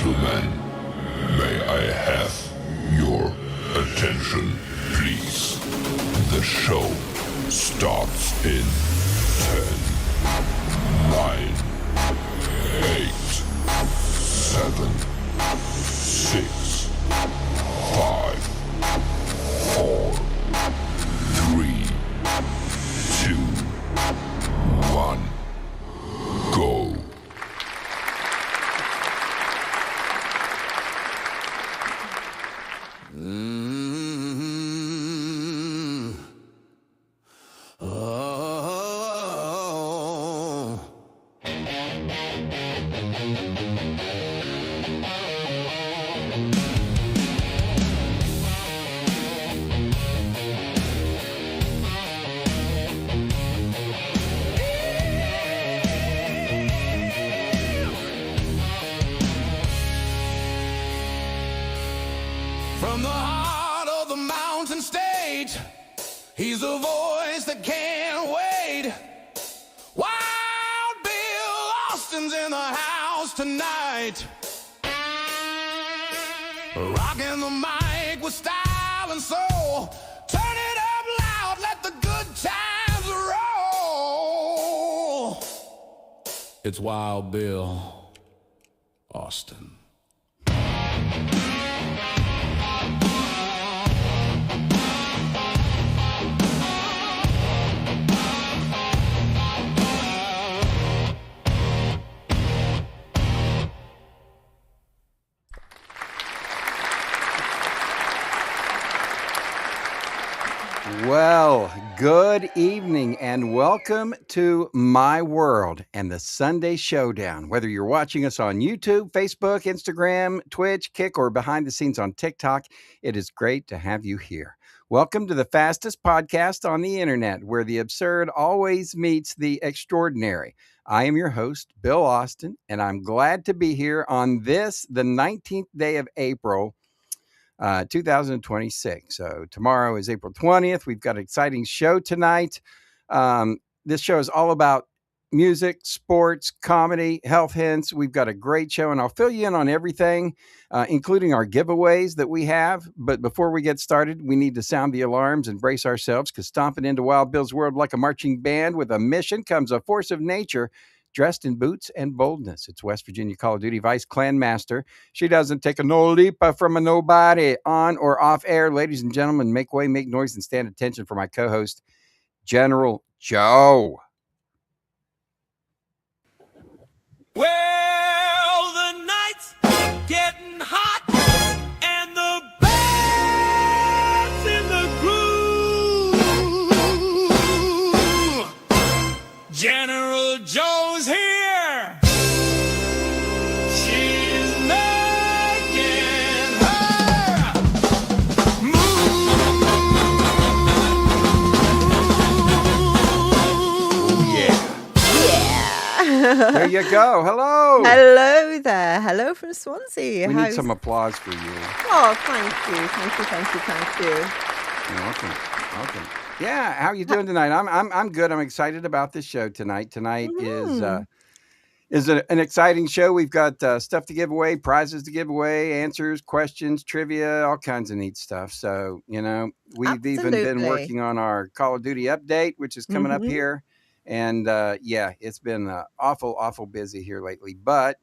gentlemen, may I have your attention, please? The show starts in 10, 9, 8, 7, 6, 5, 4, 3, 2, 1, go. From the heart of the mountain state, he's a voice that can't wait. Wild Bill Austin's in the house tonight, rocking the mic with style and soul. Turn it up loud, let the good times roll. It's Wild Bill Austin. Well, good evening and welcome to my world and the Sunday Showdown. Whether you're watching us on YouTube, Facebook, Instagram, Twitch, Kick, or behind the scenes on TikTok, it is great to have you here. Welcome to the fastest podcast on the internet, where the absurd always meets the extraordinary. I am your host, Bill Austin, and I'm glad to be here on this, the 19th day of April, 2026. So tomorrow is April 20th. We've got an exciting show tonight. This show is all about music, sports, comedy, health hints. We've got a great show, and I'll fill you in on everything, including our giveaways that we have. But before we get started, we need to sound the alarms and brace ourselves, because stomping into Wild Bill's world like a marching band with a mission comes a force of nature, dressed in boots and boldness. It's West Virginia Call of Duty Vice Clan Master. She doesn't take a no leapa from a nobody, on or off air. Ladies and gentlemen, make way, make noise, and stand attention for my co-host, General Joe. Well, the night's getting hot, and the band's in the groove. General Joe's here. She's making her move. There you go. Hello. Hello there. Hello from Swansea. We need some applause for you. Oh, thank you. Thank you. You're welcome. Yeah, how are you doing tonight? I'm good. I'm excited about this show tonight. Tonight is an exciting show. We've got stuff to give away, prizes to give away, answers, questions, trivia, all kinds of neat stuff. So, we've even been Absolutely. working on our Call of Duty update, which is coming up here. And yeah, it's been awful busy here lately, but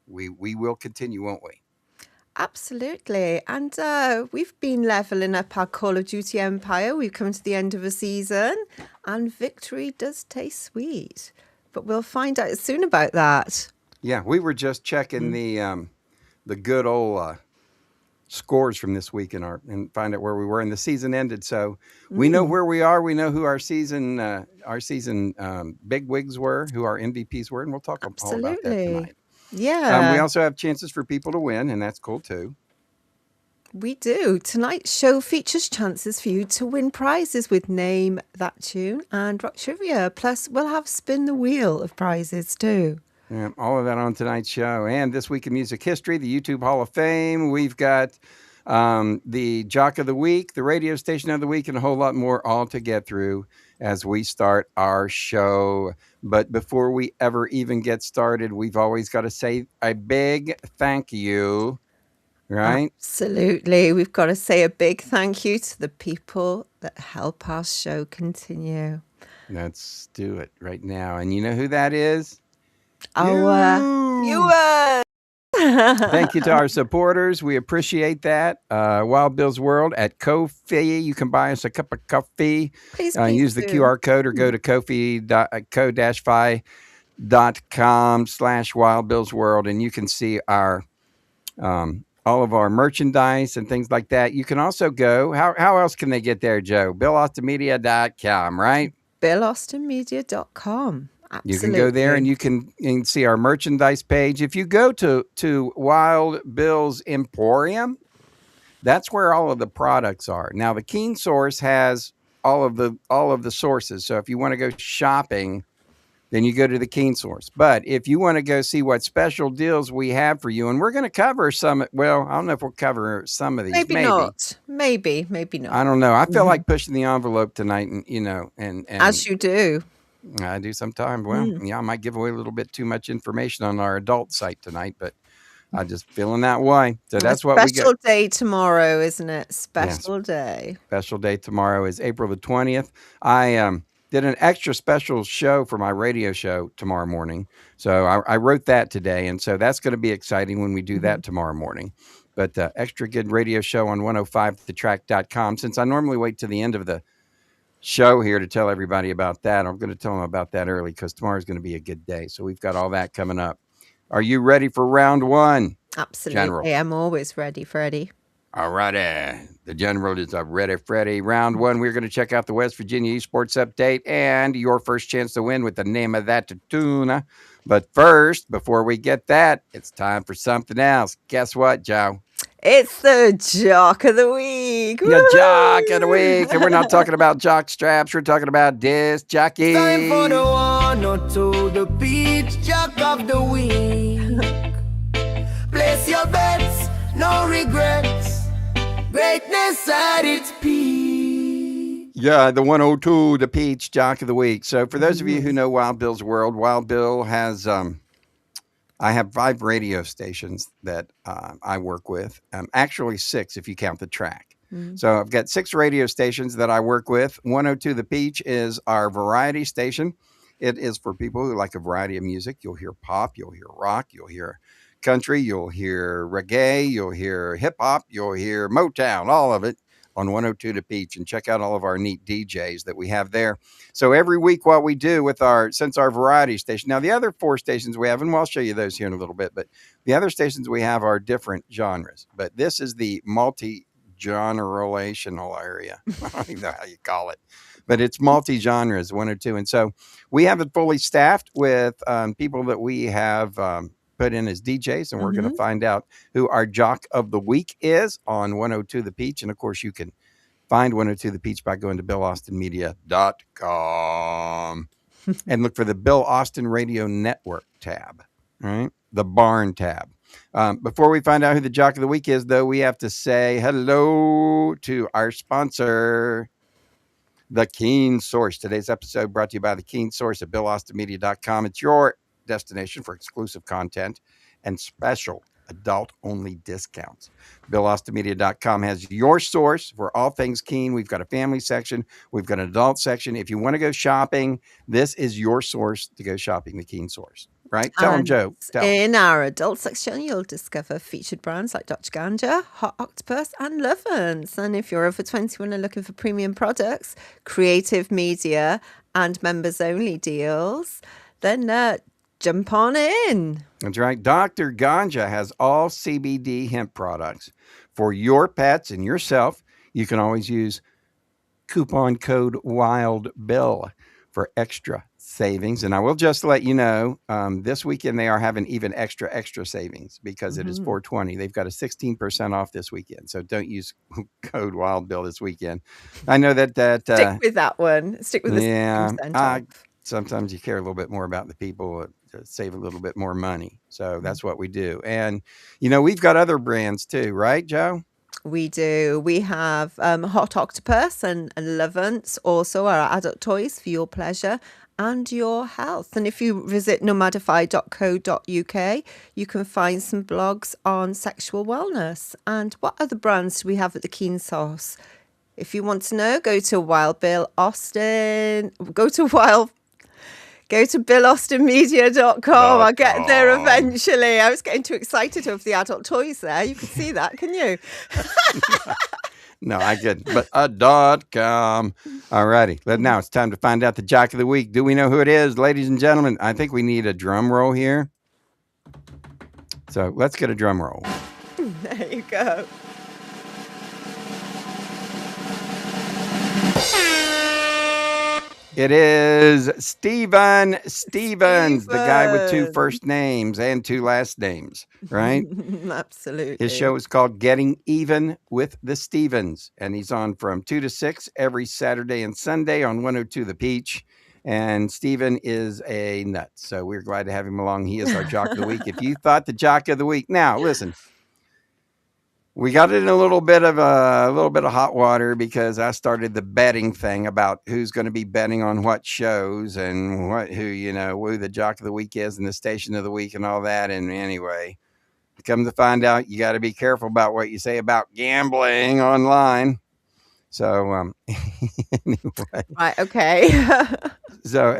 we will continue, won't we? Absolutely. And we've been leveling up our Call of Duty empire. We've come to the end of a season, and victory does taste sweet. But we'll find out soon about that. Yeah, we were just checking the good old scores from this week and find out where we were, and the season ended. So we know where we are. We know who our season bigwigs were, who our MVPs were, and we'll talk all about that Absolutely. tonight. Yeah, We also have chances for people to win, and that's cool too. we do. Tonight's show features chances for you to win prizes with Name That Tune and Rock Trivia. Plus, we'll have Spin the Wheel of prizes too. Yeah, all of that on tonight's show. And this week in music history, the YouTube Hall of Fame. We've got the Jock of the Week, the radio station of the week, and a whole lot more, all to get through as we start our show. But before we ever even get started, we've always got to say a big thank you, right? Absolutely. We've got to say a big thank you to the people that help our show continue. Let's do it right now. And you know who that is? Our viewers. Thank you to our supporters. We appreciate that. Wild Bill's World at Ko-fi. You can buy us a cup of coffee. Please Use the do. QR code or go to ko-fi.com/Wild Bill's World, and you can see our all of our merchandise and things like that. You can also go, how else can they get there, Joe? BillAustinMedia.com, right? BillAustinMedia.com. Absolutely. You can go there and you can see our merchandise page. If you go to Wild Bill's Emporium, that's where all of the products are. Now, the Keen Source has all of the sources. So if you want to go shopping, then you go to the Keen Source. But if you want to go see what special deals we have for you, and we're going to cover some, well, I don't know if we'll cover some of these. Maybe not. Maybe not. I don't know. I feel like pushing the envelope tonight, and and as you do. I do sometimes. Well, yeah, I might give away a little bit too much information on our adult site tonight, but I'm just feeling that way. So that's what we got. Special day tomorrow, isn't it? Special day. Special day tomorrow is April the 20th. I did an extra special show for my radio show tomorrow morning. So I wrote that today. And so that's going to be exciting when we do that tomorrow morning. But extra good radio show on 105thetrack.com. Since I normally wait to the end of the show here to tell everybody about that, I'm going to tell them about that early because tomorrow's going to be a good day. So we've got all that coming up. Are you ready for round one? Absolutely. General? I'm always ready, Freddie. All righty. The General is ready, Freddie. Round one, we're going to check out the West Virginia Esports Update and your first chance to win with the name of that tune. But first, before we get that, it's time for something else. Guess what, Joe? It's the Jock of the Week. The Jock of the Week. And we're not talking about jock straps. We're talking about disc jockey. Time for the 102, the Beach Jock of the Week. Place your bets, no regrets. Greatness at its peak. Yeah, the 102, the Peach Jock of the Week. So for those of you who know Wild Bill's World, Wild Bill has, I have 5 radio stations that I work with. Actually 6 if you count the track. So I've got 6 radio stations that I work with. 102 The Peach is our variety station. It is for people who like a variety of music. You'll hear pop, you'll hear rock, you'll hear country, you'll hear reggae, you'll hear hip hop, you'll hear Motown, all of it on 102 The Peach. And check out all of our neat DJs that we have there. So every week what we do with since our variety station, now the other 4 stations we have, and I'll show you those here in a little bit, but the other stations we have are different genres, but this is the multi-generational area. I don't even know how you call it, but it's multi-genres, 102. And so we have it fully staffed with people that we have put in as DJs, and we're going to find out who our Jock of the Week is on 102 The Peach. And of course, you can find 102 The Peach by going to BillAustinMedia.com and look for the Bill Austin Radio Network tab, right? The Barn tab. Before we find out who the Jock of the Week is, though, we have to say hello to our sponsor, The Keen Source. Today's episode brought to you by The Keen Source at BillAustinMedia.com. It's your destination for exclusive content and special adult-only discounts. BillAustinMedia.com has your source for all things Keen. We've got a family section. We've got an adult section. If you want to go shopping, this is your source to go shopping, The Keen Source. Right? Tell them, Joe. Tell them. In our adult section, you'll discover featured brands like Dr. Ganja, Hot Octopus, and Lovins. And if you're over 21 and looking for premium products, creative media, and members-only deals, then jump on in. That's right. Dr. Ganja has all CBD hemp products for your pets and yourself. You can always use coupon code WILDBILL for extra savings. And I will just let you know, this weekend they are having even extra savings because it is 420. They've got a 16% off this weekend. So don't use code WILDBILL this weekend. I know that Stick with that one. Stick with the 16% off. Sometimes you care a little bit more about the people to save a little bit more money. So that's what we do. And, we've got other brands too, right, Joe? We do. We have Hot Octopus and Lovance, also our adult toys for your pleasure and your health. And if you visit nomadify.co.uk, you can find some blogs on sexual wellness. And what other brands do we have at the Keen Sauce? If you want to know, go to Wild Bill Austin. Go to BillAustinMedia.com. I'll get there eventually. I was getting too excited over the adult toys there. You can see that, can you? No, I couldn't. But .com. All righty. But now it's time to find out the Jock of the Week. Do we know who it is, ladies and gentlemen? I think we need a drum roll here. So let's get a drum roll. There you go. It is Stephen Stevens, the guy with 2 Stephen. first names and 2 last names, right? Absolutely. His show is called Getting Even with the Stevens, and he's on from 2 to 6 every Saturday and Sunday on 102 The Peach. And Stephen is a nut, so we're glad to have him along. He is our Jock of the Week. If you thought the Jock of the Week, now listen, we got in a little bit of hot water because I started the betting thing about who's going to be betting on what shows and who the Jock of the Week is and the Station of the Week and all that. And anyway, come to find out, you got to be careful about what you say about gambling online. So anyway, Right, okay. so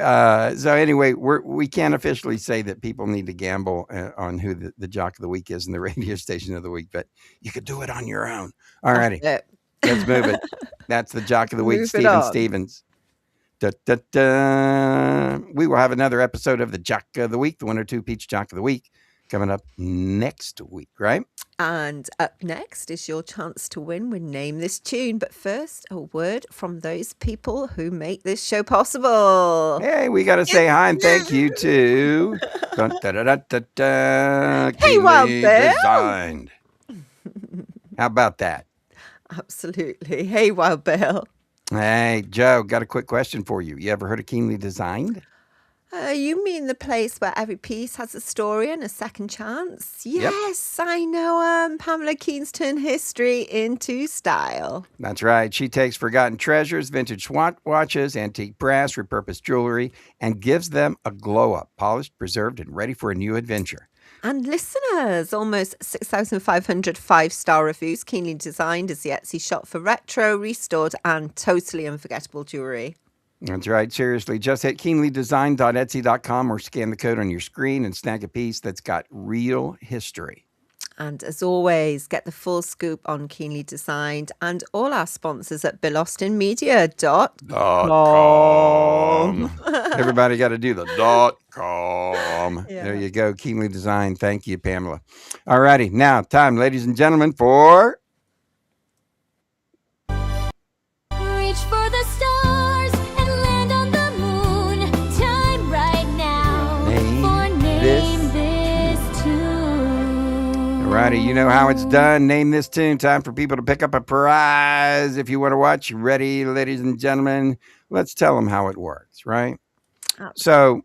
anyway, we can't officially say that people need to gamble on who the Jock of the Week is and the radio station of the week, but you could do it on your own. All righty, That's it. let's move it. That's the Jock of the Week, Move it Stephen on. Stevens. Da, da, da. We will have another episode of the Jock of the Week, the 102 Peach Jock of the Week, coming up next week, right? And up next is your chance to win with Name This Tune. But first, a word from those people who make this show possible. Hey, we got to say hi and thank you to Dun, da, da, da, da, da, Hey, Wild Keely Bill. Designed. How about that? Absolutely. Hey, Wild Bill. Hey, Joe, got a quick question for you. You ever heard of Keenly Designed? You mean the place where every piece has a story and a second chance? Yep. Yes, I know. Pamela Keen's turned history into style. That's right. She takes forgotten treasures, vintage watches, antique brass, repurposed jewelry, and gives them a glow up, polished, preserved, and ready for a new adventure. And listeners, almost 6,500 5-star reviews. Keenly Designed is the Etsy shop for retro, restored, and totally unforgettable jewelry. That's right. Seriously, just hit keenlydesign.etsy.com or scan the code on your screen and snag a piece that's got real history. And as always, get the full scoop on Keenly Designed and all our sponsors at BillAustinMedia.com. Everybody got to do the .com. Yeah. There you go. Keenly Designed. Thank you, Pamela. All righty. Now, time, ladies and gentlemen, for... Reach for the stars and land on the moon. Time right now Name for this Name This Tune. All righty. You know how it's done. Name this tune. Time for people to pick up a prize. If you want to watch, ready, ladies and gentlemen, let's tell them how it works, right? So...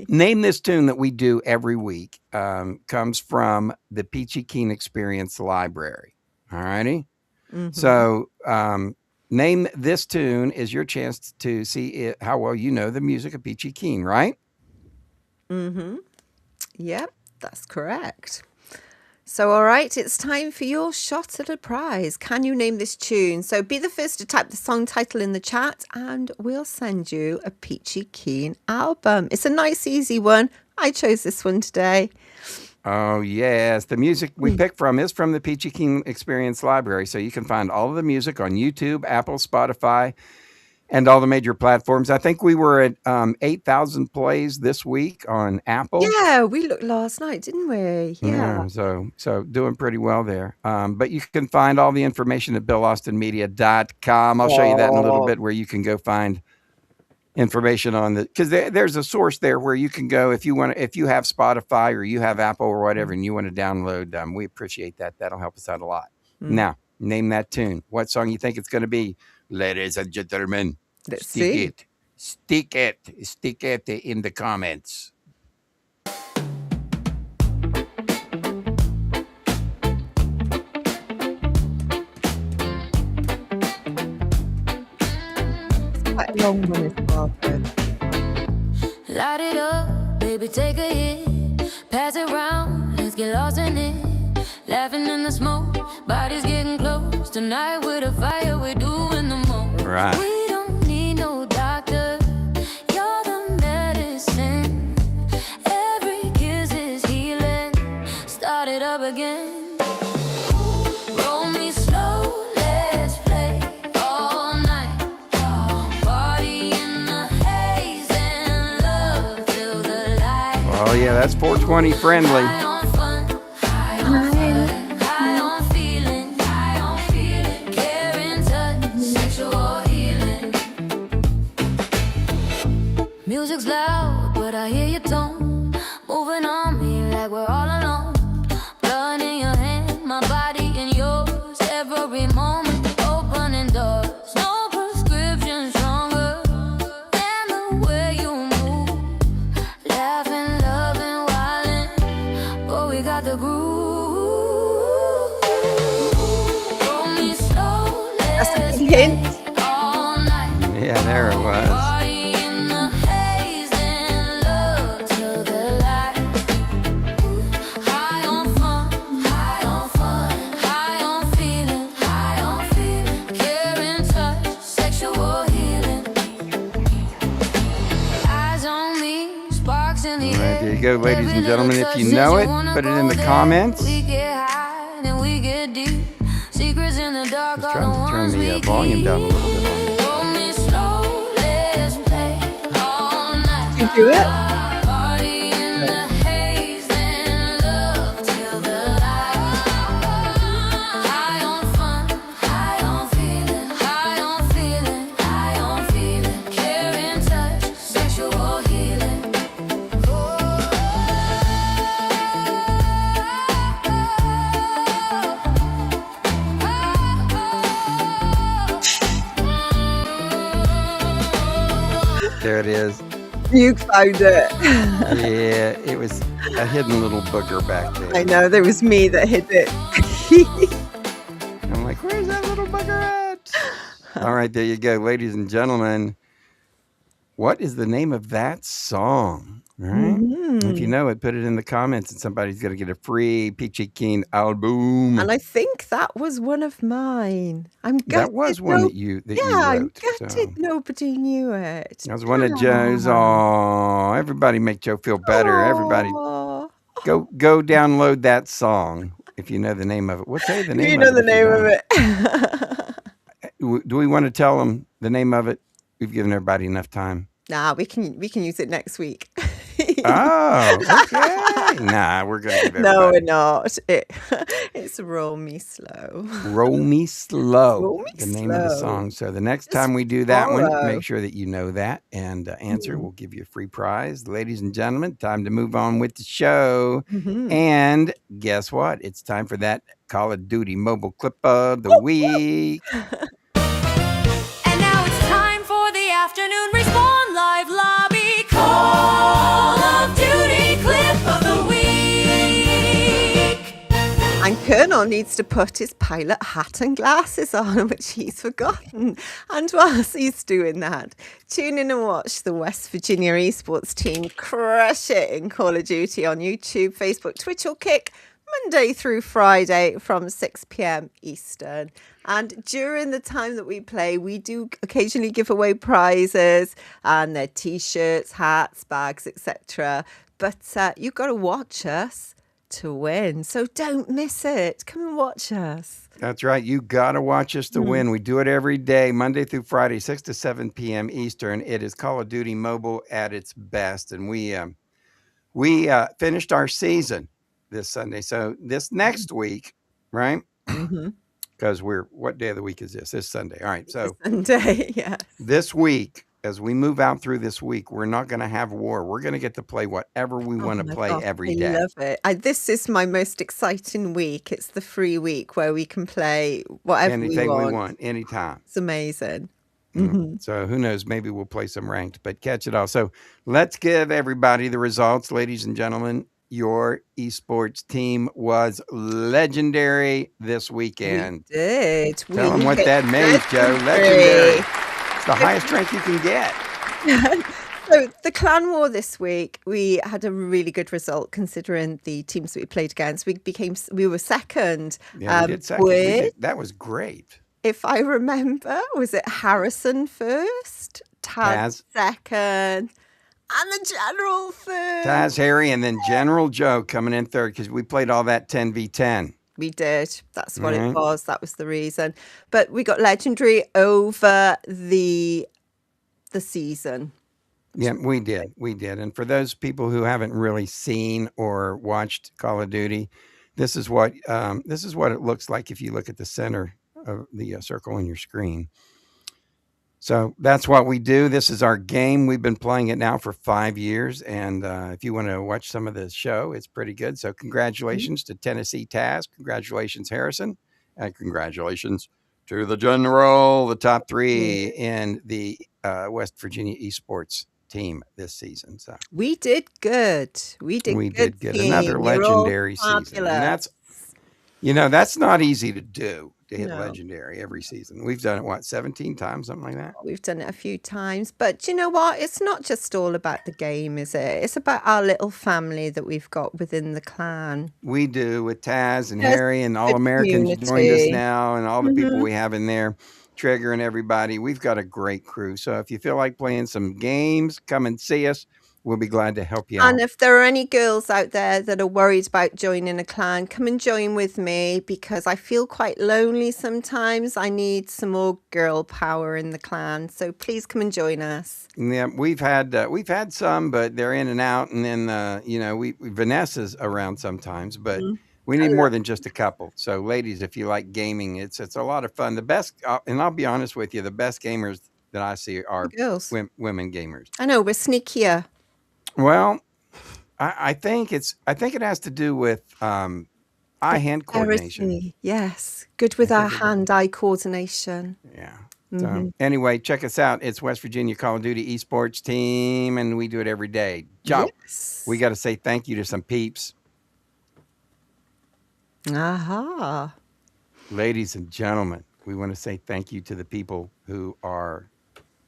Name This Tune that we do every week comes from the Peachy Keen Experience Library. All righty. So Name This Tune is your chance to see how well you know the music of Peachy Keen, right? Yep, that's correct. So, all right, it's time for your shot at a prize. Can you name this tune? So be the first to type the song title in the chat and we'll send you a Peachy Keen album. It's a nice, easy one. I chose this one today. Oh, yes. The music we pick from is from the Peachy Keen Experience Library. So you can find all of the music on YouTube, Apple, Spotify, and all the major platforms. I think we were at 8,000 plays this week on Apple. Yeah, we looked last night, didn't we? Yeah. So doing pretty well there. But you can find all the information at BillAustinMedia.com. I'll show you that in a little bit, where you can go find information on the, because there's a source there where you can go if you have Spotify or you have Apple or whatever, and you want to download them. We appreciate that. That'll help us out a lot. Now, name that tune. What song you think it's going to be, ladies and gentlemen? Let's see. Stick it in the comments. long one as well. Light it up, baby, take a hit. Pass it round, let's get lost in it. Laughing in the smoke, bodies getting close. Tonight with a fire, we're doing the most. Right. We don't need no doctor. You're the medicine. Every kiss is healing. Start it up again. Roll me slow, let's play all night. Party in the haze and love till the light. Oh, yeah, that's 420 friendly. High on fun, high on fun, high on feeling, care and touch, sexual healing. Music's loud, but I hear your tone, moving on me like we're all alone. Blood in your hand, my body in yours, every moment opening doors. No prescription stronger than the way you move, laughing, loving, wildin', but we got the groove. Roll me slow, That's a let's good hint. play all night. Yeah, there it was. Party in the haze and love till the light. High on fun, high on fun, high on feeling, care and touch, sexual healing. Eyes on me, sparks in the All right, air. there you go, ladies and Everything gentlemen. If looks you like know since it, you wanna put it go in the there. comments. We get high and we get deep. Secrets in the dark Just are the trying to turn ones the we volume down a keep. little bit on it. Roll me slow, let's play all night. You do it? Party in the haze and love till the light. High on fun, high on feeling, care and touch, sexual healing. There it is. You found it. Yeah, it was a hidden little booger back there. I know, there was me that hid it. I'm like, where's that little bugger at? All right, there you go, ladies and gentlemen. What is the name of that song? All right. If you know it, put it in the comments, and somebody's going to get a free Peachy Keen album. And I think that was one of mine. I'm gutted. That was one that you I'm wrote. gutted So. nobody knew it. That was one of Joe's. Oh, everybody make Joe feel better. Everybody Aw. go download that song if you know the name of it. We'll tell you the name You of know it. the if you name don't. of it. Do we want to tell them the name of it? We've given everybody enough time. Nah, we can use it next week. Oh, okay. Nah, we're going to give No, we're everybody. not. It's Roll Me Slow. Roll Me Slow, Roll Me the name of the Slow. song. So the next It's time we do that one, tomorrow. make sure that you know that and answer. We'll give you a free prize. Ladies and gentlemen, time to move on with the show. Mhm. And guess what? It's time for that Call of Duty mobile clip of the week. And now it's time for the afternoon Respawn Live Lobby Call of Duty Clip of the Week. And Colonel needs to put his pilot hat and glasses on, which he's forgotten. And whilst he's doing that, tune in and watch the West Virginia esports team crush it in Call of Duty on YouTube, Facebook, Twitch, or Kick, Monday through Friday from 6 p.m. Eastern. And during the time that we play, we do occasionally give away prizes and their t-shirts, hats, bags, etc. But you've got to watch us to win. So don't miss it. Come and watch us. That's right. You got to watch us to win. We do it every day, Monday through Friday, 6 to 7 p.m. Eastern. It is Call of Duty Mobile at its best. And we finished our season this Sunday. So this next week, right? Because what day of the week is this? This Sunday. All right. So Sunday, yes. this week, as we move out through this week, we're not going to have war. We're going to get to play whatever we want to my play God, every I day. love it. This is my most exciting week. It's the free week where we can play whatever Anything we we want. want, anytime. It's amazing. So who knows? Maybe we'll play some ranked, but catch it all. So let's give everybody the results, ladies and gentlemen. Your esports team was legendary this weekend. We did. Tell them We what hit that means, Joe. legendary. Legendary. It's the highest drink you can get. So the Clan War this week, we had a really good result considering the teams that we played against. We were second. Yeah, we did second. With, That was great. if I remember, was it Harrison first, Taz second, and the General third? Taz, Harry, and then General Joe coming in third because we played all that 10v10. We did. That's what it was. That was the reason. But we got Legendary over the season. Yeah, we did. We did. And for those people who haven't really seen or watched Call of Duty, this is what it looks like if you look at the center of the circle on your screen. So that's what we do. This is our game. We've been playing it now for 5 years. And if you want to watch some of the show, it's pretty good. So congratulations to Tennessee Taz. Congratulations, Harrison. And congratulations to the General, the top three in the West Virginia esports team this season. So we did good. We did good. Team. Another legendary season. And that's not easy to do, to hit legendary every season. We've done it 17 times, something like that. We've done it a few times, but you know what, it's not just all about the game, is it? It's about our little family that we've got within the clan. We do, with Taz and Harry and all Americans joined us now, and all the people we have in there, Trigger and everybody. We've got a great crew. So if you feel like playing some games, come and see us. We'll be glad to help you out. And if there are any girls out there that are worried about joining a clan, come and join with me, because I feel quite lonely sometimes. I need some more girl power in the clan. So please come and join us. Yeah, we've had some, but they're in and out. And then Vanessa's around sometimes, but we need more than just a couple. So ladies, if you like gaming, it's a lot of fun. The best, and I'll be honest with you, the best gamers that I see are girls, women gamers. I know, we're sneakier. Well, I think it has to do with eye-hand coordination. Yes, good with our hand-eye coordination. Yeah. So anyway, check us out. It's West Virginia Call of Duty esports team, and we do it every day. Joe, we got to say thank you to some peeps. Aha. Ladies and gentlemen, we want to say thank you to the people who are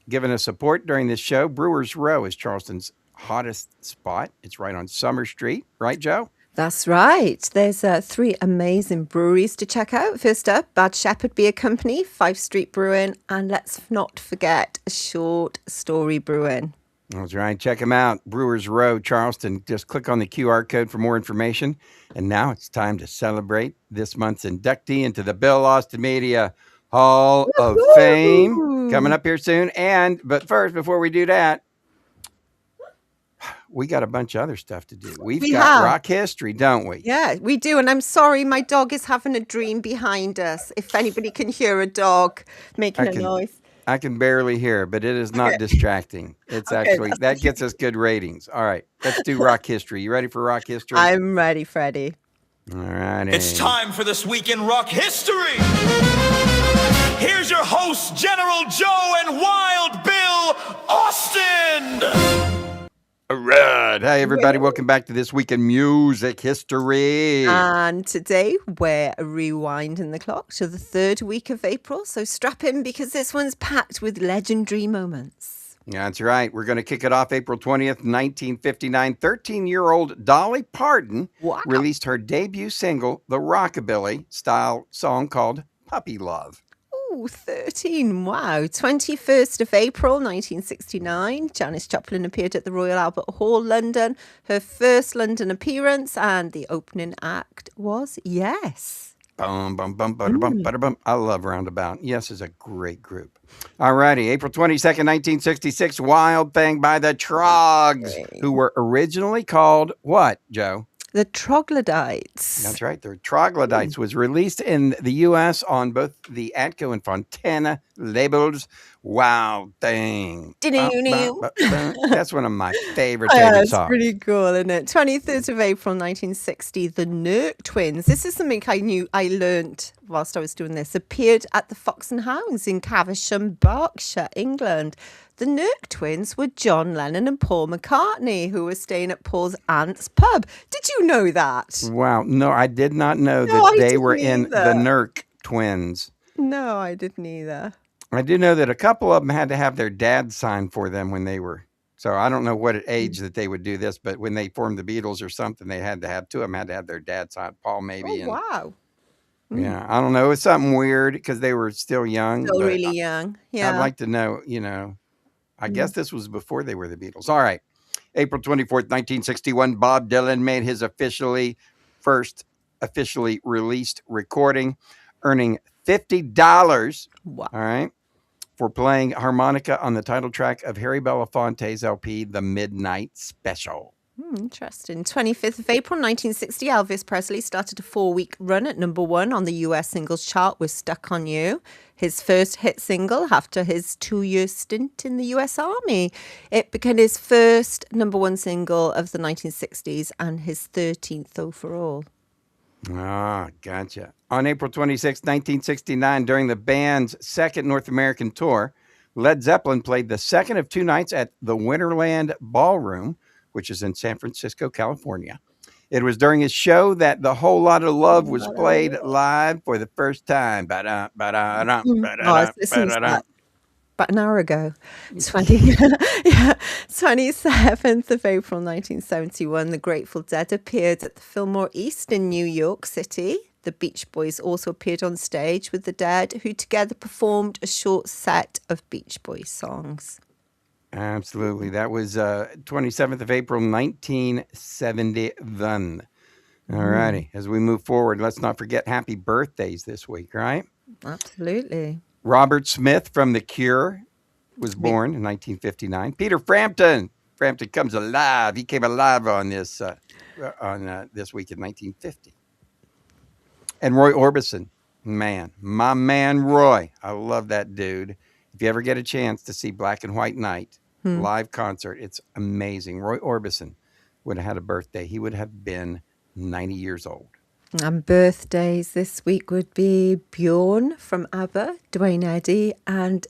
giving us support during this show. Brewers Row is Charleston's hottest spot. It's right on Summer Street. Right, Joe? That's right. There's 3 amazing breweries to check out. First up, Bad Shepherd Beer Company, 5 Street Brewing, and let's not forget Short Story Brewing. That's right. Check them out. Brewers Row, Charleston. Just click on the QR code for more information. And now it's time to celebrate this month's inductee into the Bill Austin Media Hall of Fame. Coming up here soon. But first, before we do that, we got a bunch of other stuff to do. We got rock history, don't we? Yeah, we do. And I'm sorry, my dog is having a dream behind us. If anybody can hear a dog making a noise. I can barely hear, but it is not distracting. It's actually, that gets us good ratings. All right, let's do rock history. You ready for rock history? I'm ready, Freddie. All right. It's time for This Week in Rock History. Here's your hosts, General Joe and Wild Bill Austin. All right. Hey, everybody. Welcome back to This Week in Music History. And today we're rewinding the clock to the 3rd week of April. So strap in, because this one's packed with legendary moments. Yeah, that's right. We're going to kick it off April 20th, 1959. 13-year-old Dolly Parton released her debut single, the rockabilly-style song called Puppy Love. Ooh, 13. Wow. 21st of April, 1969. Janis Joplin appeared at the Royal Albert Hall, London. Her first London appearance, and the opening act was Yes. Bum, bum, bum, bum, bum, bum. I love Roundabout. Yes is a great group. All righty. April 22nd, 1966. Wild Thing by the Trogs, who were originally called what, Joe? The Troglodytes. That's right. The Troglodytes was released in the U.S. on both the Atco and Fontana labels. Wild Thing. That's one of my favorite songs. That's pretty cool, isn't it? 23rd of April, 1960, the Nurk Twins. This is something I learnt whilst I was doing this. Appeared at the Fox and Hounds in Caversham, Berkshire, England. The Nurk Twins were John Lennon and Paul McCartney, who were staying at Paul's aunt's pub. Did you know that? Wow. No, I did not know that they were in the Nurk Twins. No, I didn't either. I do know that a couple of them had to have their dad sign for them when they were. So I don't know what age that they would do this, but when they formed the Beatles or something, they had to have two of them had to have their dad sign. Paul Oh, maybe, and wow. yeah, I don't know. It's something weird because they were still young. Still But really young. I'd Yeah. like to know. I guess this was before they were the Beatles. All right, April 24th, 1961. Bob Dylan made his first officially released recording, earning $50. Wow. All right, for playing harmonica on the title track of Harry Belafonte's LP, The Midnight Special. Interesting. 25th of April 1960, Elvis Presley started a 4-week run at #1 on the US singles chart with Stuck on You, his first hit single after his 2-year stint in the US Army. It became his first #1 single of the 1960s and his 13th overall. Ah, gotcha. On April 26, 1969, during the band's second North American tour, Led Zeppelin played the second of 2 nights at the Winterland Ballroom, which is in San Francisco, California. It was during his show that The Whole Lot of Love was played live for the first time. I was listening to that about an hour ago. 27th of April 1971, the Grateful Dead appeared at the Fillmore East in New York City. The Beach Boys also appeared on stage with the Dead, who together performed a short set of Beach Boys songs. Absolutely. That was 27th of April, 1971. All righty. As we move forward, let's not forget happy birthdays this week, right? Absolutely. Robert Smith from The Cure was born in 1959. Peter Frampton. Frampton comes alive. He came alive on this week in 1950. And Roy Orbison. My man Roy. I love that dude. If you ever get a chance to see Black and White Night live concert, it's amazing. Roy Orbison would have had a birthday. He would have been 90 years old. And birthdays this week would be Bjorn from ABBA, Dwayne Eddy, and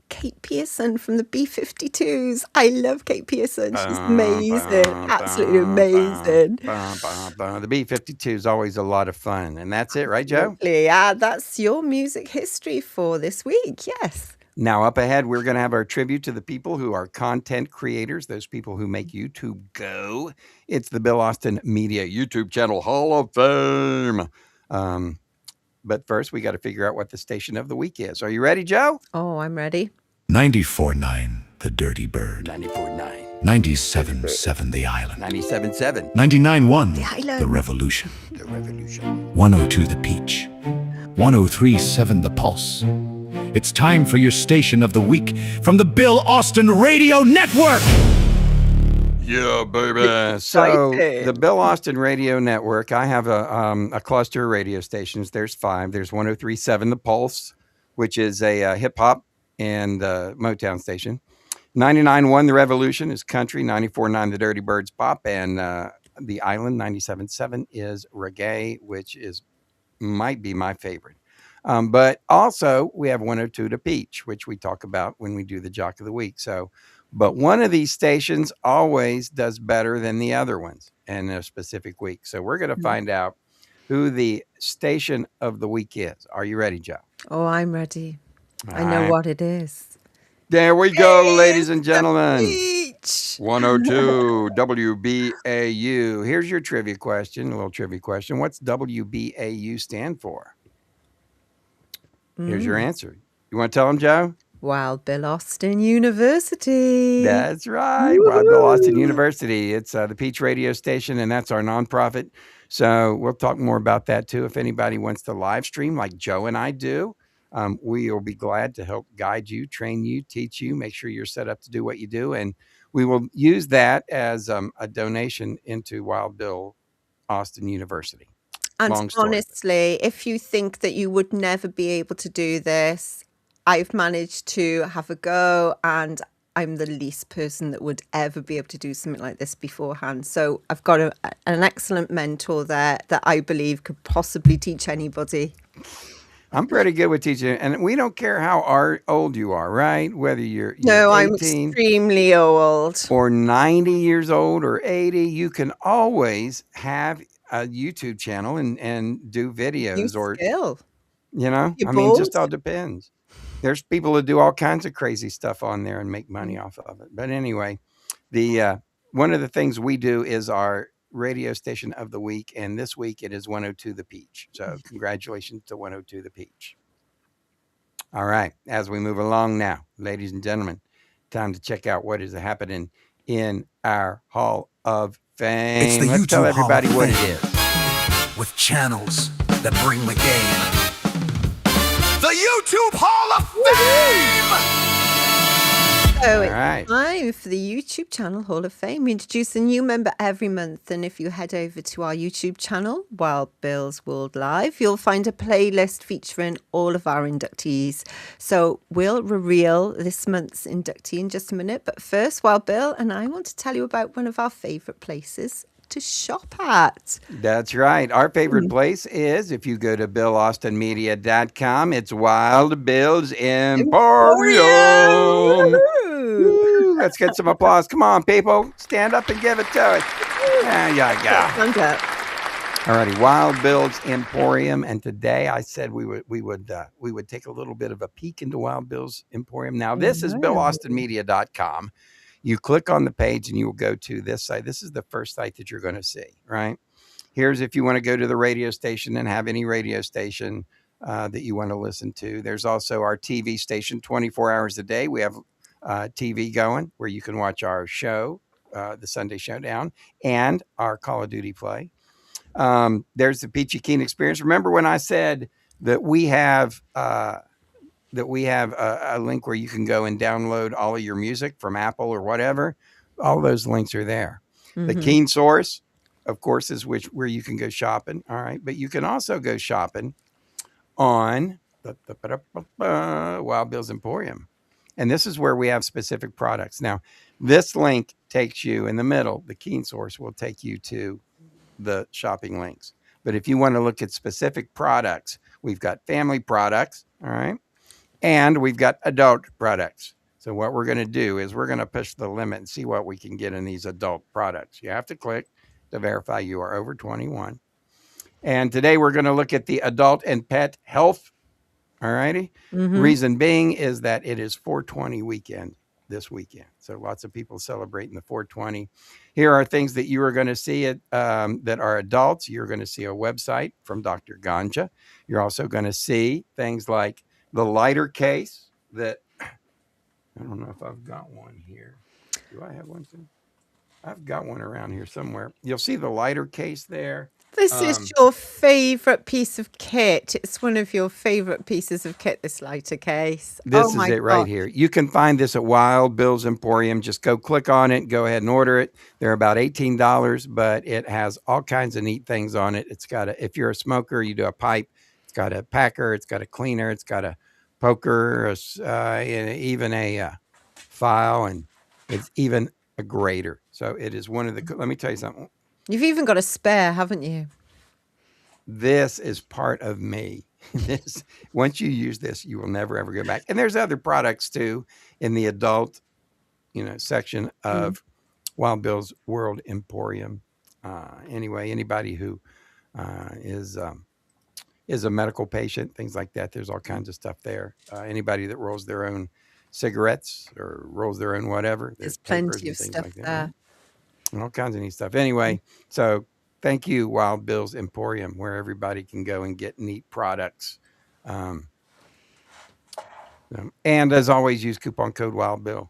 Kate Pearson from the B-52s. I love Kate Pearson. She's amazing. Absolutely amazing. The B-52 is always a lot of fun. And that's it, right, Joe? Yeah, that's your music history for this week. Yes. Now, up ahead, we're going to have our tribute to the people who are content creators, those people who make YouTube go. It's the Bill Austin Media YouTube channel Hall of Fame. But first, we got to figure out what the station of the week is. Are you ready, Joe? Oh, I'm ready. 94.9 The Dirty Bird. 94.9. 97.7 The Island. 97.7. 99.1 The Island. The Revolution. The Revolution. 102 The Peach. 103.7 The Pulse. It's time for your station of the week from the Bill Austin Radio Network. Yeah, baby. So the Bill Austin Radio Network, I have a cluster of radio stations. There's 5. There's 103.7 The Pulse, which is a hip-hop and Motown station. 99.1 The Revolution is country. 94.9 The Dirty Birds pop. And The Island, 97.7 is reggae, which might be my favorite. But also we have 102 to Peach, which we talk about when we do the Jock of the Week. But one of these stations always does better than the other ones in a specific week. So we're going to find out who the station of the week is. Are you ready, Joe? Oh, I'm ready. I All know right. what it is. There we go, ladies and gentlemen. Peach. 102 WBAU. Here's your trivia question, a little trivia question. What's WBAU stand for? Here's your answer. You want to tell them, Joe? Wild Bill Austin University. That's right. Wild Bill Austin University. It's the Peach radio station, and that's our nonprofit. So we'll talk more about that too. If anybody wants to live stream like Joe and I do, we will be glad to help guide you, train you, teach you, make sure you're set up to do what you do. And we will use that as a donation into Wild Bill Austin University. And Long story. honestly, if you think that you would never be able to do this, I've managed to have a go, and I'm the least person that would ever be able to do something like this beforehand. So I've got an excellent mentor there that I believe could possibly teach anybody. I'm pretty good with teaching, and we don't care how old you are, right? Whether you're No, 18 I'm extremely old. or 90 years old or 80, you can always have a YouTube channel and do videos New or, skill. you know, You're I mean, just bold. all depends. there's people that do all kinds of crazy stuff on there and make money off of it. But anyway, the one of the things we do is our radio station of the week, and this week it is 102 The Peach. So congratulations to 102 The Peach. All right, as we move along now, ladies and gentlemen, time to check out what is happening in our Hall of Fame. It's the Let's tell YouTube Hall everybody of what it Fame. is. With channels that bring the game. The YouTube Hall of Fame! So All right. it's time for the YouTube channel Hall of Fame. We introduce a new member every month, and if you head over to our YouTube channel, Wild Bill's World Live, you'll find a playlist featuring all of our inductees. So we'll reveal this month's inductee in just a minute, but first, Wild Bill and I want to tell you about one of our favourite places to shop at. That's right. Our favorite place is, if you go to BillAustinMedia.com, it's Wild Bill's Emporium. Woo, let's get some applause. Come on, people. Stand up and give it to us. There you go. Stand up. Alrighty, Wild Bill's Emporium, and today I said we would take a little bit of a peek into Wild Bill's Emporium. Now, this is BillAustinMedia.com. You click on the page and you will go to this site. This is the first site that you're going to see, right? Here's if you want to go to the radio station and have any radio station that you want to listen to. There's also our TV station 24 hours a day. We have TV going where you can watch our show, the Sunday Showdown, and our Call of Duty play. There's the Peachy Keen Experience. Remember when I said that we have a link where you can go and download all of your music from Apple or whatever? All those links are there. Mm-hmm. The Keen Source, of course, is where you can go shopping. All right. But you can also go shopping on Wild Bill's Emporium. And this is where we have specific products. Now, this link takes you in the middle. The Keen Source will take you to the shopping links. But if you want to look at specific products, we've got family products. All right. And we've got adult products. So what we're going to do is we're going to push the limit and see what we can get in these adult products. You have to click to verify you are over 21. And today we're going to look at the adult and pet health. All righty. Mm-hmm. Reason being is that it is 420 weekend this weekend. So lots of people celebrating the 420. Here are things that you are going to see that are adults. You're going to see a website from Dr. Ganja. You're also going to see things like the lighter case that, I don't know if I've got one here. Do I have one too? I've got one around here somewhere. You'll see the lighter case there. This is your favorite piece of kit. It's one of your favorite pieces of kit, this lighter case. This is it right here. You can find this at Wild Bill's Emporium. Just go click on it, go ahead and order it. They're about $18, but it has all kinds of neat things on it. It's got if you're a smoker, you do a pipe. It's got a packer. It's got a cleaner. It's got a poker, even a file, and it's even a grater. So it is one of the, let me tell you something. You've even got a spare, haven't you? This is part of me. Once you use this, you will never, ever go back. And there's other products too in the adult, section of Wild Bill's World Emporium. Anyway, anybody who is a medical patient, things like that, there's all kinds of stuff there. Anybody that rolls their own cigarettes or rolls their own whatever, there's plenty of stuff like there. Right? And all kinds of neat stuff. Anyway, so thank you, Wild Bill's Emporium, where everybody can go and get neat products. And as always, use coupon code Wild Bill.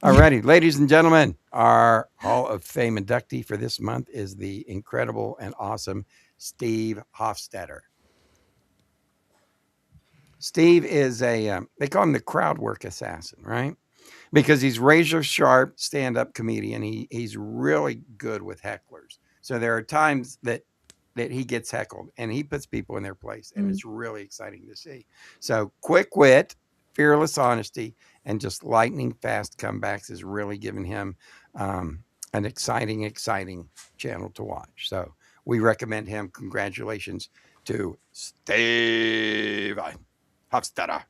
All righty, ladies and gentlemen, our Hall of Fame inductee for this month is the incredible and awesome Steve Hofstetter. Steve is they call him the crowd work assassin, right? Because he's razor sharp stand-up comedian. He's really good with hecklers. So there are times that he gets heckled and he puts people in their place. And it's really exciting to see. So quick wit, fearless honesty, and just lightning fast comebacks is really giving him an exciting channel to watch. So we recommend him. Congratulations to Steve Hofstetter.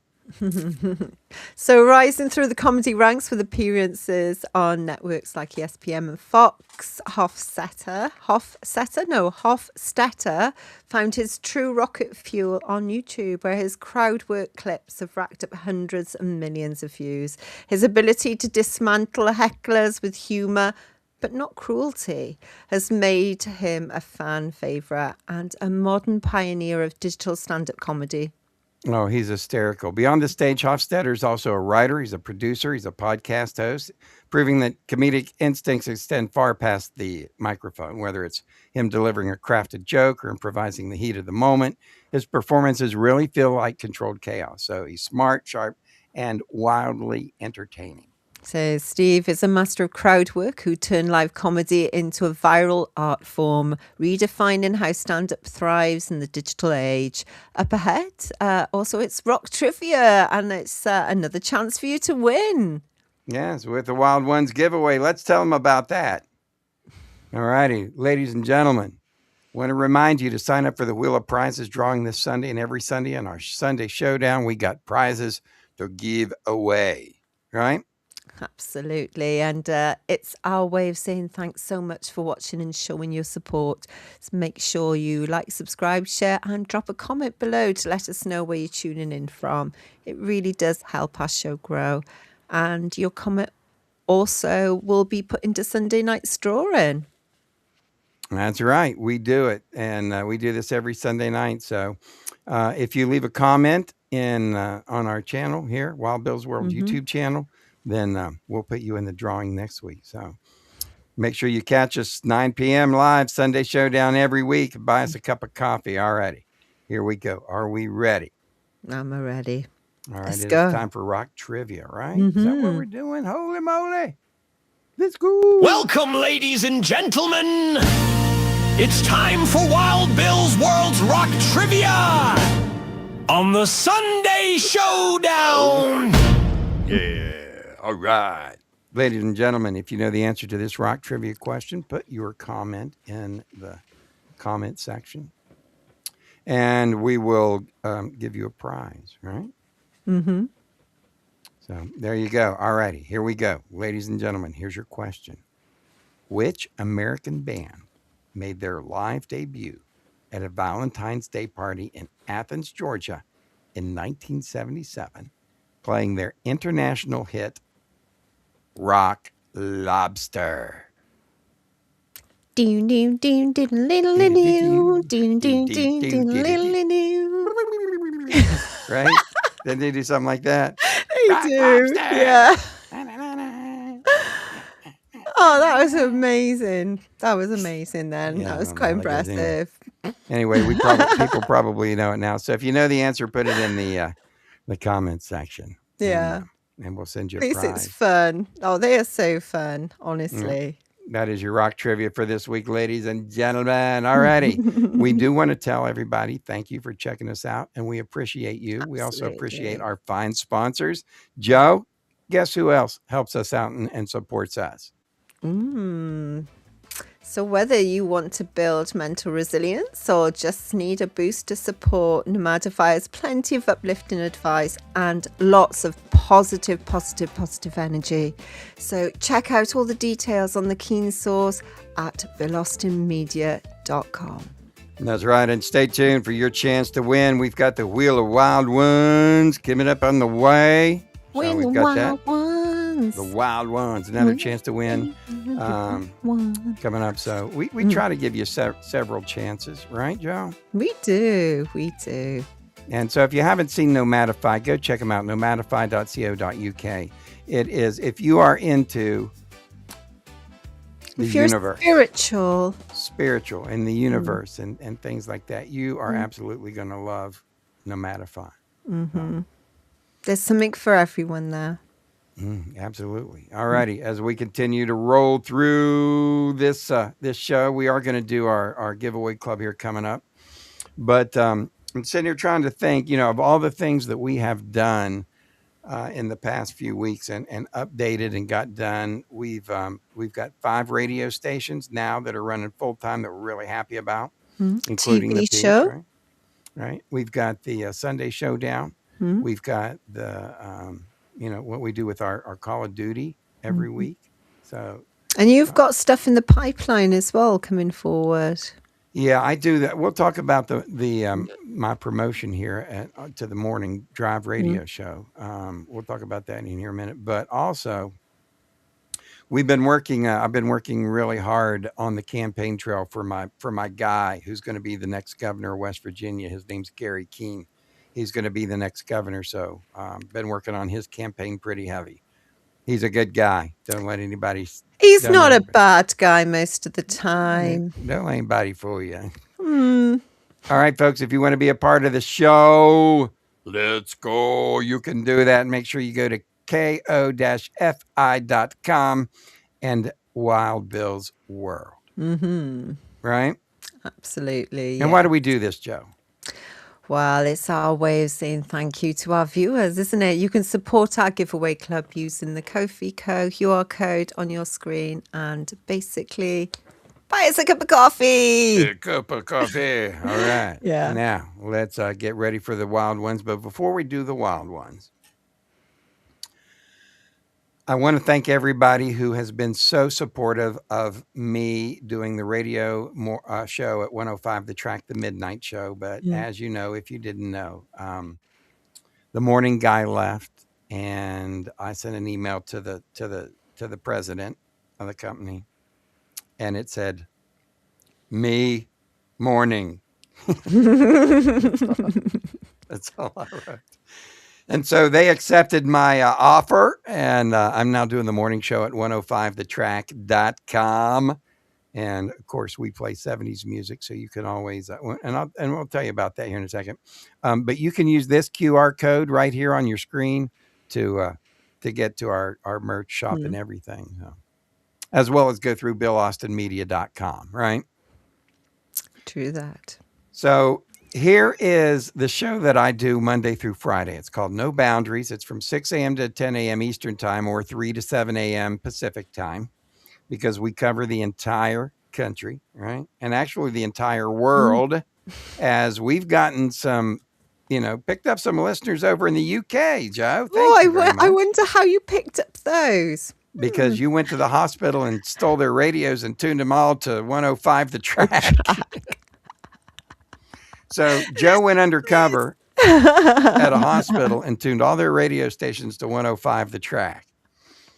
So rising through the comedy ranks with appearances on networks like ESPN and Fox, Hofstetter found his true rocket fuel on YouTube, where his crowd work clips have racked up hundreds of millions of views. His ability to dismantle hecklers with humour, but not cruelty, has made him a fan favourite and a modern pioneer of digital stand-up comedy. Oh, he's hysterical. Beyond the stage, Hofstetter is also a writer. He's a producer. He's a podcast host, proving that comedic instincts extend far past the microphone, whether it's him delivering a crafted joke or improvising the heat of the moment. His performances really feel like controlled chaos. So he's smart, sharp, and wildly entertaining. So Steve is a master of crowd work who turned live comedy into a viral art form, redefining how stand-up thrives in the digital age. Up ahead, also it's rock trivia, and it's another chance for you to win. Yes, with the Wild Ones giveaway. Let's tell them about that. All righty, ladies and gentlemen, want to remind you to sign up for the Wheel of Prizes drawing this Sunday, and every Sunday on our Sunday Showdown, we got prizes to give away, right? Absolutely. And it's our way of saying thanks so much for watching and showing your support. So make sure you like, subscribe, share, and drop a comment below to let us know where you're tuning in from. It really does help our show grow. And your comment also will be put into Sunday night's drawing. That's right. We do it. And we do this every Sunday night. So if you leave a comment on our channel here, Wild Bill's World YouTube channel, then we'll put you in the drawing next week. So make sure you catch us 9 p.m. live, Sunday Showdown every week. Buy us a cup of coffee. All righty. Here we go. Are we ready? I'm ready. All right. Let's It's go. time for rock trivia, right? Is that what we're doing? Holy moly. Let's go. Welcome, ladies and gentlemen. It's time for Wild Bill's World's Rock Trivia on the Sunday Showdown. Yeah. All right. Ladies and gentlemen, if you know the answer to this rock trivia question, put your comment in the comment section. And we will give you a prize, right? Mm-hmm. So there you go. All righty. Here we go. Ladies and gentlemen, here's your question. Which American band made their live debut at a Valentine's Day party in Athens, Georgia in 1977, playing their international hit, Rock Lobster? Doon doon doon doon little doon doon doon doon doon little doon. Right? Didn't they do something like that? They do. Yeah. Oh, that was amazing. That was amazing then. Yeah, I That was don't quite know how that goes anyway. impressive. Anyway, people probably know it now. So if you know the answer, put it in the comment section. Yeah. And we'll send you At a least it's prize. fun. Oh, they are so fun, honestly. That is your rock trivia for this week, ladies and gentlemen. Alrighty. We do want to tell everybody thank you for checking us out, and we appreciate you. We also appreciate Absolutely. our fine sponsors. Joe, guess who else helps us out and supports us? So whether you want to build mental resilience or just need a boost to support, Nomadify has plenty of uplifting advice and lots of positive energy. So check out all the details on the Keen Source at VilAustinMedia.com. That's right. And stay tuned for your chance to win. We've got the Wheel of Wild Ones coming up on the way. So Win the we've got that. wild ones. The Wild Ones, another chance to win coming up. So we try to give you several chances, right, Joe? We do. And so if you haven't seen Nomadify, go check them out, nomadify.co.uk. It is, if you are into the If you're universe, spiritual in the universe and things like that, you are absolutely going to love Nomadify. There's something for everyone there. Absolutely. All righty. As we continue to roll through this show, we are going to do our giveaway club here coming up. But I'm sitting here trying to think, of all the things that we have done in the past few weeks and updated and got done. We've got 5 radio stations now that are running full time that we're really happy about, including TV the Peak, show. right? We've got the Sunday Showdown. We've got the, what we do with our Call of Duty every week. So, And you've got stuff in the pipeline as well coming forward. yeah, I do that. We'll talk about the my promotion here to the Morning Drive radio show. We'll talk about that in here a minute. But also, we've been working. I've been working really hard on the campaign trail for my guy who's going to be the next governor of West Virginia. His name's Gary Keene. He's going to be the next governor. So, been working on his campaign pretty heavy. He's a good guy. Don't let anybody. He's don't not let a bad guy most of the time. Don't let anybody fool you. All right, folks, if you want to be a part of the show, let's go. You can do that. Make sure you go to ko-fi.com and Wild Bill's World. Right? Absolutely. And why do we do this, Joe? Well, it's our way of saying thank you to our viewers, isn't it? You can support our giveaway club using the Ko-fi QR code on your screen and basically buy us a cup of coffee. A cup of coffee. All right. Yeah. Now, let's get ready for the wild ones. But before we do the wild ones, I want to thank everybody who has been so supportive of me doing the radio show at 105 The Track, the midnight show. But as you know, if you didn't know, the morning guy left, and I sent an email to the president of the company, and it said, "Me morning." That's all I wrote. And so they accepted my offer, and I'm now doing the morning show at 105thetrack.com. And of course, we play 70s music, so you can always, and we'll tell you about that here in a second. But you can use this QR code right here on your screen to get to our merch shop and everything, as well as go through BillAustinMedia.com, right? True that. So here is the show that I do Monday through Friday. It's called No Boundaries. It's from 6 a.m. to 10 a.m. Eastern time or 3 to 7 a.m. Pacific time, because we cover the entire country, right? And actually the entire world, as we've gotten some, picked up some listeners over in the UK, Joe. Thank you very much. I wonder how you picked up those. Because you went to the hospital and stole their radios and tuned them all to 105 The Track. So Joe went undercover at a hospital and tuned all their radio stations to 105 The Track.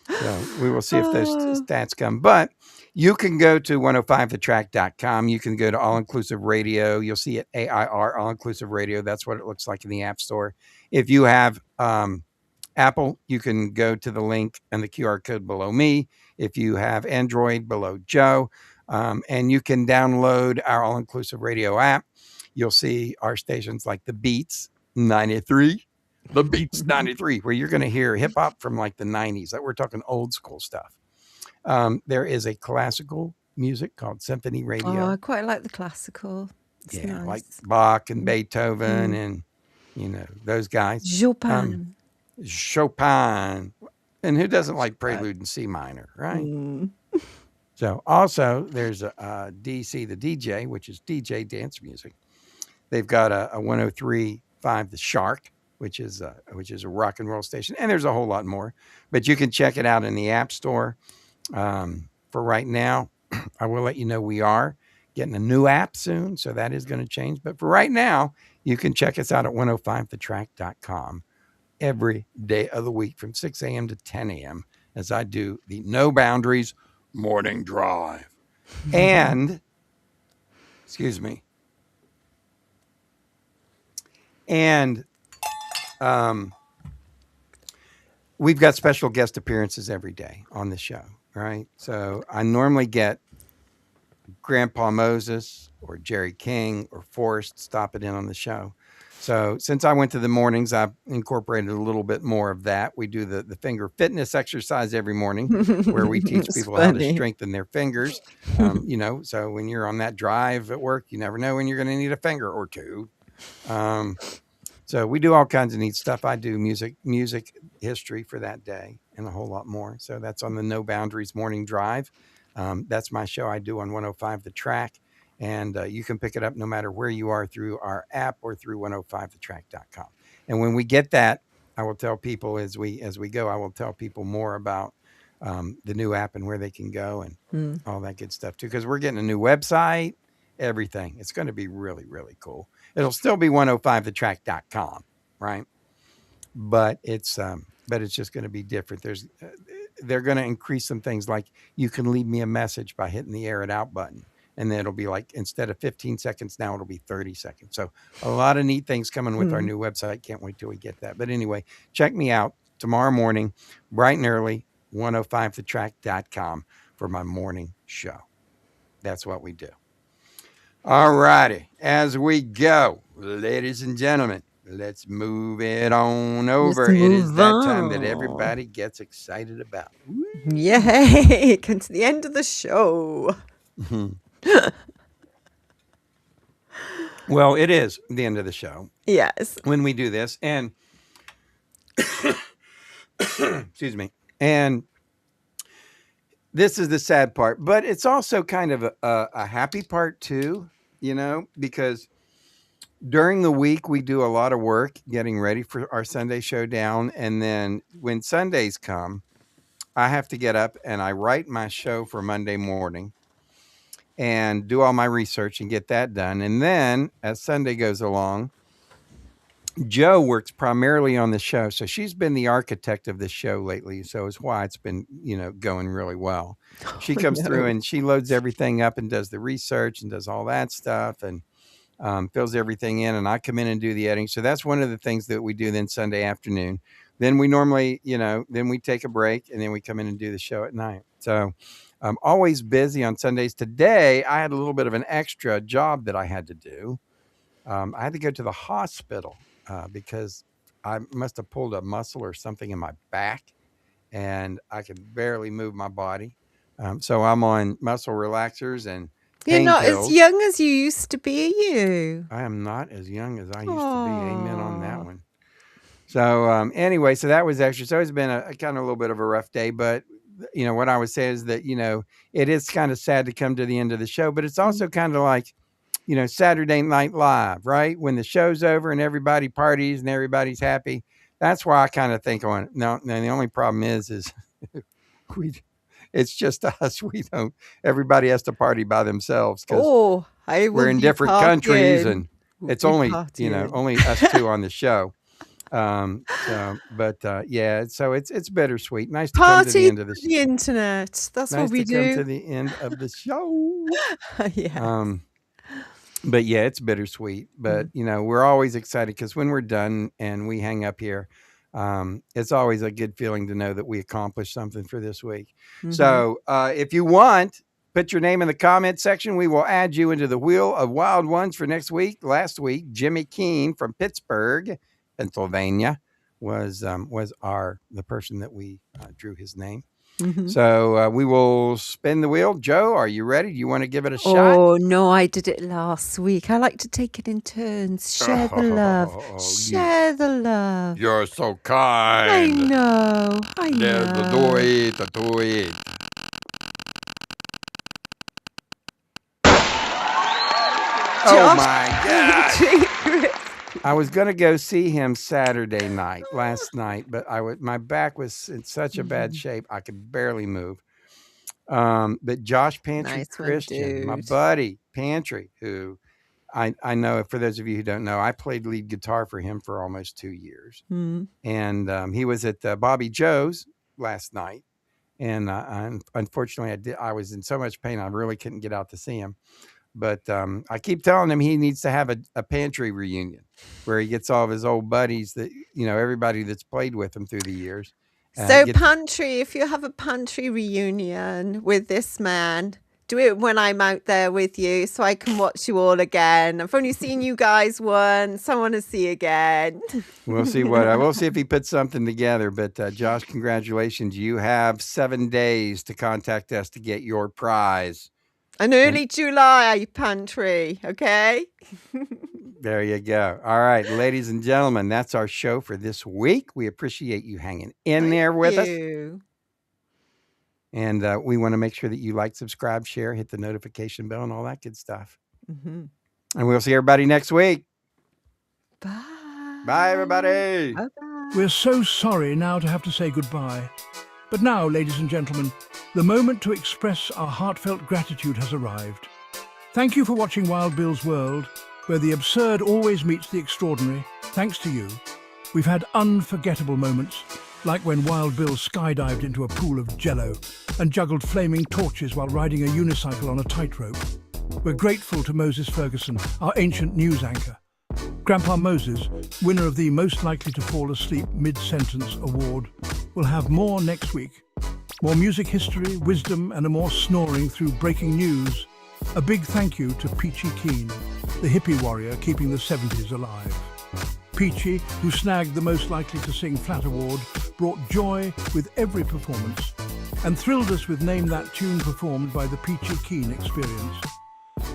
So we will see if those stats come. But you can go to 105thetrack.com. You can go to All Inclusive Radio. You'll see it, AIR, All Inclusive Radio. That's what it looks like in the App Store. If you have Apple, you can go to the link and the QR code below me. If you have Android, below Joe. And you can download our All Inclusive Radio app. You'll see our stations like the Beats 93, the Beats 93, where you're going to hear hip hop from like the 90s. We're talking old school stuff. There is a classical music called Symphony Radio. Oh, I quite like the classical. It's nice. Like Bach and Beethoven and, those guys. Chopin. Chopin. And who doesn't like Prelude in C minor, right? So also there's a DC, the DJ, which is DJ dance music. They've got a 103.5 The Shark, which is a rock and roll station. And there's a whole lot more. But you can check it out in the App Store. For right now, I will let you know we are getting a new app soon. So that is going to change. But for right now, you can check us out at 105thetrack.com every day of the week from 6 a.m. to 10 a.m. as I do the No Boundaries Morning Drive. And, excuse me. And we've got special guest appearances every day on the show, right? So I normally get Grandpa Moses or Jerry King or Forrest stopping in on the show. So since I went to the mornings, I've incorporated a little bit more of that. We do the finger fitness exercise every morning where we teach people how to strengthen their fingers. So when you're on that drive at work, you never know when you're going to need a finger or two. So we do all kinds of neat stuff. I do music history for that day and a whole lot more. So that's on the No Boundaries Morning Drive. That's my show I do on 105 The Track. And you can pick it up no matter where you are through our app or through 105thetrack.com. And when we get that, I will tell people as we go. I will tell people more about the new app and where they can go and all that good stuff too. Because we're getting a new website, everything. It's going to be really, really cool. It'll still be 105thetrack.com, right? But it's just going to be different. They're going to increase some things like you can leave me a message by hitting the air it out button. And then it'll be like, instead of 15 seconds now, it'll be 30 seconds. So a lot of neat things coming with our new website. Can't wait till we get that. But anyway, check me out tomorrow morning, bright and early, 105thetrack.com for my morning show. That's what we do. All righty. As we go, ladies and gentlemen, let's move it on over. It is that time that everybody gets excited about. Woo. Yay! Come to the end of the show. Well, it is the end of the show Yes. when we do this. And excuse me. And this is the sad part, but it's also kind of a happy part too, because during the week we do a lot of work getting ready for our Sunday showdown. And then when Sundays come, I have to get up and I write my show for Monday morning and do all my research and get that done. And then as Sunday goes along, Joe works primarily on the show. So she's been the architect of this show lately. So it's why it's been, going really well. She comes through and she loads everything up and does the research and does all that stuff and fills everything in. And I come in and do the editing. So that's one of the things that we do then Sunday afternoon. Then we normally, then we take a break and then we come in and do the show at night. So I'm always busy on Sundays. Today, I had a little bit of an extra job that I had to do. I had to go to the hospital because I must have pulled a muscle or something in my back and I could barely move my body. So I'm on muscle relaxers and You're pain not pills. as young as you used to be, are you? I am not as young as I used to be. Amen on that one. So anyway, so that was extra. So it's been a kind of a little bit of a rough day, but what I would say is that, it is kind of sad to come to the end of the show, but it's also kind of like, Saturday Night Live, right? When the show's over and everybody parties and everybody's happy. That's why I kind of think no, the only problem is it's just us. Everybody has to party by themselves because we're in different countries and it's only, only us two on the show. Yeah, so it's bittersweet. Nice to come to the end of the show. The internet. That's nice what we to do. come to the end of the show. Yeah. But yeah, it's bittersweet. But we're always excited because when we're done and we hang up here, it's always a good feeling to know that we accomplished something for this week. So if you want, put your name in the comment section. We will add you into the Wheel of Wild Ones for next week. Last week, Jimmy Keene from Pittsburgh, Pennsylvania, was the person that we drew his name. So we will spin the wheel. Joe, are you ready? Do you want to give it a shot? Oh, no, I did it last week. I like to take it in turns. Share the love. Share the love. You're so kind. I know. Do it. Oh, my God. I was going to go see him Saturday night, last night, but my back was in such a bad shape, I could barely move. But Josh Pantry Christian, my buddy Pantry, who I know, for those of you who don't know, I played lead guitar for him for almost 2 years. And he was at Bobby Joe's last night. And unfortunately, I was in so much pain, I really couldn't get out to see him. But I keep telling him he needs to have a Pantry reunion where he gets all of his old buddies that, everybody that's played with him through the years. So Pantry, if you have a Pantry reunion with this man, do it when I'm out there with you so I can watch you all again. I've only seen you guys once. I want to see again. We'll see we'll see if he puts something together. But Josh, congratulations. You have 7 days to contact us to get your prize. An early July Pantry, okay? There you go. All right, ladies and gentlemen, that's our show for this week. We appreciate you hanging in there with us. And we want to make sure that you like, subscribe, share, hit the notification bell and all that good stuff. And we'll see everybody next week. Bye. Bye, everybody. Bye-bye. We're so sorry now to have to say goodbye. But now, ladies and gentlemen, the moment to express our heartfelt gratitude has arrived. Thank you for watching Wild Bill's World, where the absurd always meets the extraordinary. Thanks to you, we've had unforgettable moments, like when Wild Bill skydived into a pool of jello and juggled flaming torches while riding a unicycle on a tightrope. We're grateful to Moses Ferguson, our ancient news anchor. Grandpa Moses, winner of the Most Likely to Fall Asleep Mid-Sentence Award, will have more next week. More music history, wisdom, and a more snoring through breaking news. A big thank you to Peachy Keen, the hippie warrior keeping the 70s alive. Peachy, who snagged the Most Likely to Sing Flat Award, brought joy with every performance and thrilled us with Name That Tune performed by the Peachy Keen Experience.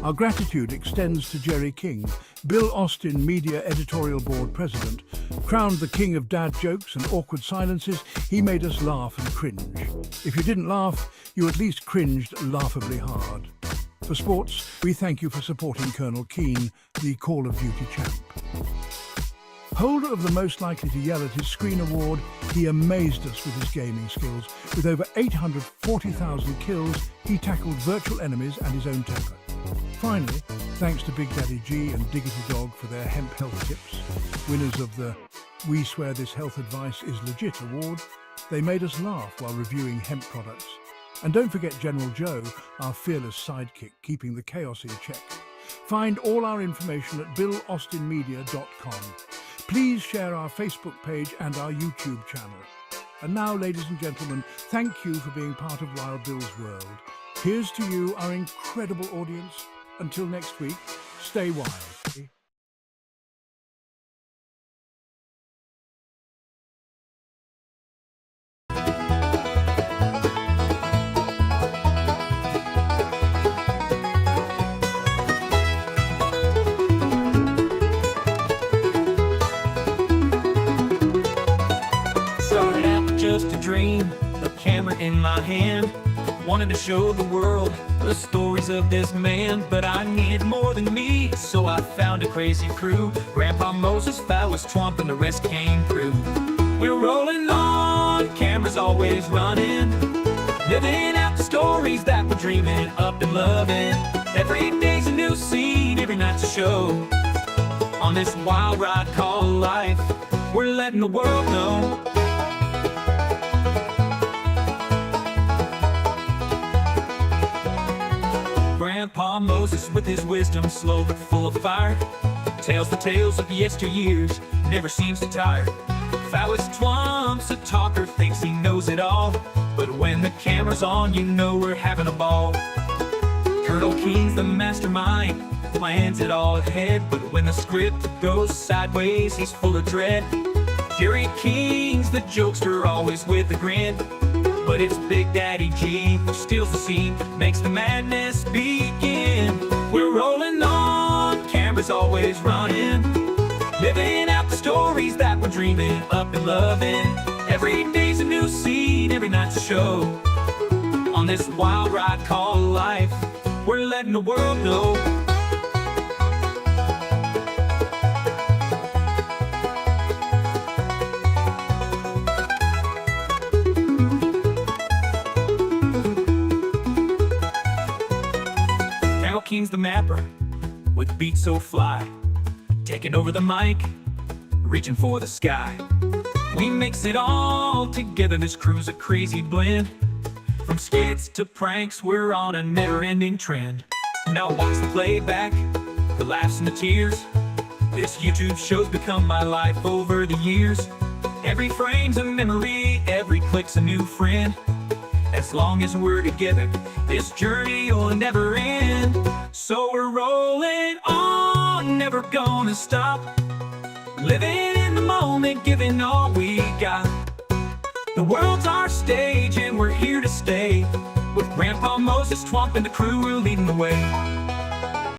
Our gratitude extends to Jerry King, Bill Austin Media Editorial Board President. Crowned the king of dad jokes and awkward silences, he made us laugh and cringe. If you didn't laugh, you at least cringed laughably hard. For sports, we thank you for supporting Colonel Keane, the Call of Duty champ. Holder of the Most Likely to Yell at his Screen Award, he amazed us with his gaming skills. With over 840,000 kills, he tackled virtual enemies and his own temper. Finally, thanks to Big Daddy G and Diggity Dog for their hemp health tips, winners of the We Swear This Health Advice is Legit award, they made us laugh while reviewing hemp products. And don't forget General Joe, our fearless sidekick, keeping the chaos in check. Find all our information at BillAustinMedia.com. Please share our Facebook page and our YouTube channel. And now, ladies and gentlemen, thank you for being part of Wild Bill's World. Here's to you, our incredible audience. Until next week, stay wild. Started out just a dream, a camera in my hand. Wanted to show the world the stories of this man, but I needed more than me, so I found a crazy crew. Grandpa Moses, Phallus Twump, and the rest came through. We're rolling on, cameras always running, living out the stories that we're dreaming up and loving. Every day's a new scene, every night's a show. On this wild ride called life, we're letting the world know. Grandpa Moses with his wisdom, slow but full of fire, tells the tales of yesteryears, never seems to tire. Phallus Twomp's a talker, thinks he knows it all, but when the camera's on, you know we're having a ball. Colonel Keen's the mastermind, plans it all ahead, but when the script goes sideways, he's full of dread. Jerry King's the jokester, always with a grin, but it's Big Daddy G who steals the scene, makes the madness begin. We're rolling on, cameras always running, living out the stories that we're dreaming up and loving. Every day's a new scene, every night's a show. On this wild ride called life, we're letting the world know. King's the mapper, with beats so fly, taking over the mic, reaching for the sky. We mix it all together, this crew's a crazy blend. From skits to pranks, we're on a never-ending trend. Now watch the playback, the laughs and the tears. This YouTube show's become my life over the years. Every frame's a memory, every click's a new friend. As long as we're together, this journey will never end. So we're rolling on, never gonna stop, living in the moment, giving all we got. The world's our stage and we're here to stay, with Grandpa Moses Twump and the crew, we're leading the way.